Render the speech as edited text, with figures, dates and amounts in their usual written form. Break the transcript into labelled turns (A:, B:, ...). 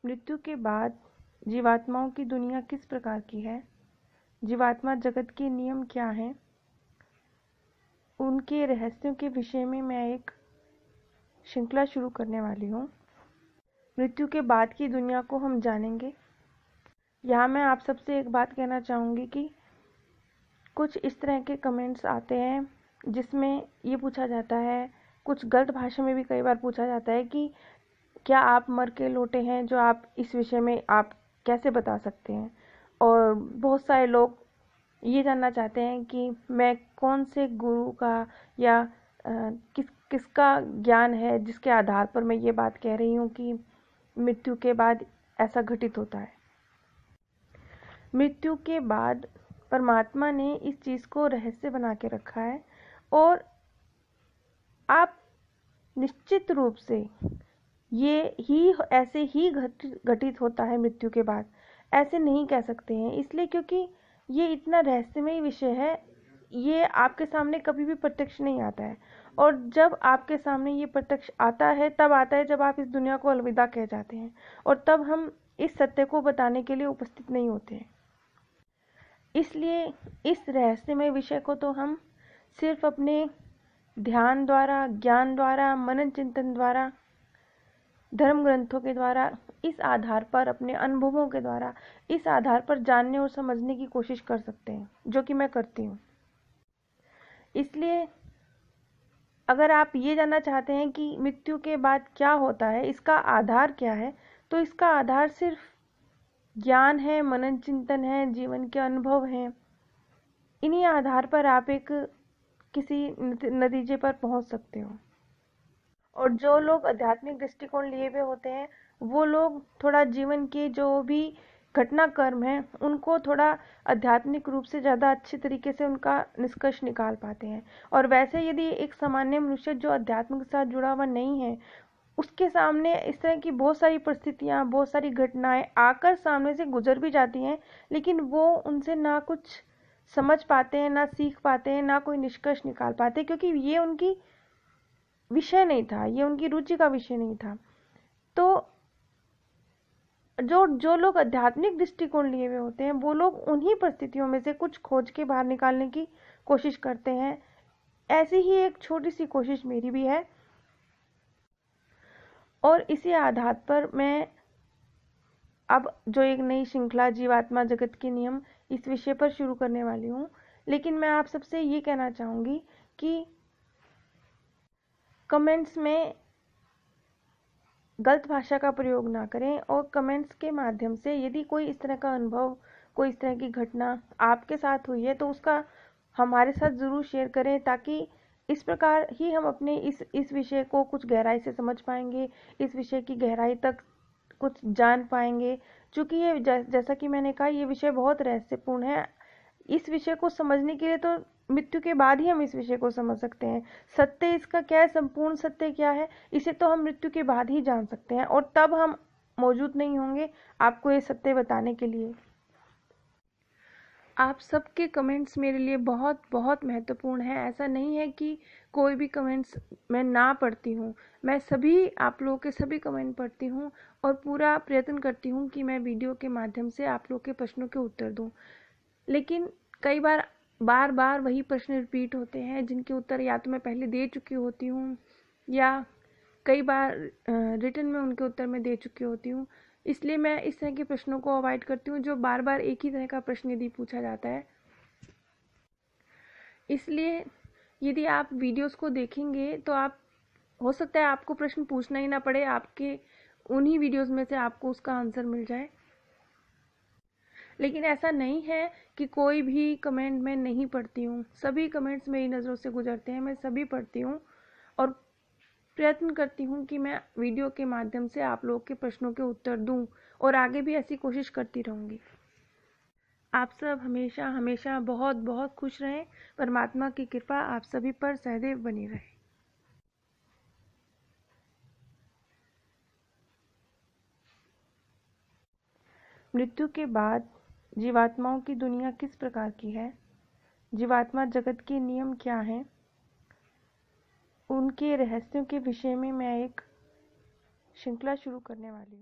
A: मृत्यु के बाद जीवात्माओं की दुनिया किस प्रकार की है? जीवात्मा जगत के नियम क्या हैं? उनके रहस्यों के विषय में मैं एक श्रृंखला शुरू करने वाली हूँ। मृत्यु के बाद की दुनिया को हम जानेंगे। यहाँ मैं आप सबसे एक बात कहना चाहूँगी कि कुछ इस तरह के कमेंट्स आते हैं जिसमें ये पूछा जाता है, कुछ गलत भाषा में भी कई बार पूछा जाता है कि क्या आप मर के लौटे हैं, जो आप इस विषय में आप कैसे बता सकते हैं। और बहुत सारे लोग ये जानना चाहते हैं कि मैं कौन से गुरु का या किसका ज्ञान है जिसके आधार पर मैं ये बात कह रही हूँ कि मृत्यु के बाद ऐसा घटित होता है। मृत्यु के बाद परमात्मा ने इस चीज़ को रहस्य बना के रखा है और आप निश्चित रूप से ये ही ऐसे ही घटित होता है मृत्यु के बाद, ऐसे नहीं कह सकते हैं। इसलिए क्योंकि ये इतना रहस्यमय विषय है, ये आपके सामने कभी भी प्रत्यक्ष नहीं आता है। और जब आपके सामने ये प्रत्यक्ष आता है तब आता है जब आप इस दुनिया को अलविदा कह जाते हैं, और तब हम इस सत्य को बताने के लिए उपस्थित नहीं होते हैं। इसलिए इस रहस्यमय विषय को तो हम सिर्फ अपने ध्यान द्वारा, ज्ञान द्वारा, मनन चिंतन द्वारा, धर्म ग्रंथों के द्वारा, इस आधार पर, अपने अनुभवों के द्वारा, इस आधार पर जानने और समझने की कोशिश कर सकते हैं, जो कि मैं करती हूँ। इसलिए अगर आप ये जानना चाहते हैं कि मृत्यु के बाद क्या होता है, इसका आधार क्या है, तो इसका आधार सिर्फ ज्ञान है, मनन चिंतन है, जीवन के अनुभव हैं। इन्हीं आधार पर आप एक किसी नतीजे पर पहुंच सकते हो। और जो लोग आध्यात्मिक दृष्टिकोण लिए हुए होते हैं, वो लोग थोड़ा जीवन के जो भी घटनाक्रम है उनको थोड़ा आध्यात्मिक रूप से ज़्यादा अच्छे तरीके से उनका निष्कर्ष निकाल पाते हैं। और वैसे यदि एक सामान्य मनुष्य जो अध्यात्म के साथ जुड़ा हुआ नहीं है, उसके सामने इस तरह की बहुत सारी परिस्थितियाँ, बहुत सारी घटनाएं आकर सामने से गुजर भी जाती हैं, लेकिन वो उनसे ना कुछ समझ पाते हैं, ना सीख पाते हैं, ना कोई निष्कर्ष निकाल पाते, क्योंकि ये उनकी विषय नहीं था, ये उनकी रुचि का विषय नहीं था। तो जो लोग आध्यात्मिक दृष्टिकोण लिए हुए होते हैं, वो लोग उन्हीं परिस्थितियों में से कुछ खोज के बाहर निकालने की कोशिश करते हैं। ऐसी ही एक छोटी सी कोशिश मेरी भी है, और इसी आधार पर मैं अब जो एक नई श्रृंखला जीवात्मा जगत के नियम, इस विषय पर शुरू करने वाली हूँ। लेकिन मैं आप सबसे ये कहना चाहूँगी कि कमेंट्स में गलत भाषा का प्रयोग ना करें, और कमेंट्स के माध्यम से यदि कोई इस तरह का अनुभव, कोई इस तरह की घटना आपके साथ हुई है तो उसका हमारे साथ ज़रूर शेयर करें, ताकि इस प्रकार ही हम अपने इस विषय को कुछ गहराई से समझ पाएंगे, इस विषय की गहराई तक कुछ जान पाएंगे। चूँकि ये जैसा कि मैंने कहा, ये विषय बहुत रहस्यपूर्ण है। इस विषय को समझने के लिए तो मृत्यु के बाद ही हम इस विषय को समझ सकते हैं। सत्य इसका क्या है, संपूर्ण सत्य क्या है, इसे तो हम मृत्यु के बाद ही जान सकते हैं, और तब हम मौजूद नहीं होंगे आपको ये सत्य बताने के लिए। आप सबके कमेंट्स मेरे लिए बहुत बहुत महत्वपूर्ण है। ऐसा नहीं है कि कोई भी कमेंट्स मैं ना पढ़ती हूँ, मैं सभी आप लोगों के सभी कमेंट पढ़ती हूँ, और पूरा प्रयत्न करती हूँ कि मैं वीडियो के माध्यम से आप लोगों के प्रश्नों के उत्तर दूँ। लेकिन कई बार बार बार वही प्रश्न रिपीट होते हैं, जिनके उत्तर या तो मैं पहले दे चुकी होती हूँ, या कई बार रिटन में उनके उत्तर मैं दे चुकी होती हूँ। इसलिए मैं इस तरह के प्रश्नों को अवॉइड करती हूँ, जो बार बार एक ही तरह का प्रश्न यदि पूछा जाता है। इसलिए यदि आप वीडियोस को देखेंगे तो आप, हो सकता है आपको प्रश्न पूछना ही ना पड़े, आपके उन्हीं वीडियोस में से आपको उसका आंसर मिल जाए। लेकिन ऐसा नहीं है कि कोई भी कमेंट मैं नहीं पढ़ती हूँ, सभी कमेंट्स मेरी नज़रों से गुजरते हैं, मैं सभी पढ़ती हूँ, और प्रयत्न करती हूँ कि मैं वीडियो के माध्यम से आप लोगों के प्रश्नों के उत्तर दूँ, और आगे भी ऐसी कोशिश करती रहूँगी। आप सब हमेशा हमेशा बहुत बहुत खुश रहें। परमात्मा की कृपा आप सभी पर सदैव बनी रहे। मृत्यु के बाद जीवात्माओं की दुनिया किस प्रकार की है? जीवात्मा जगत के नियम क्या हैं? उनके रहस्यों के विषय में मैं एक श्रृंखला शुरू करने वाली हूँ।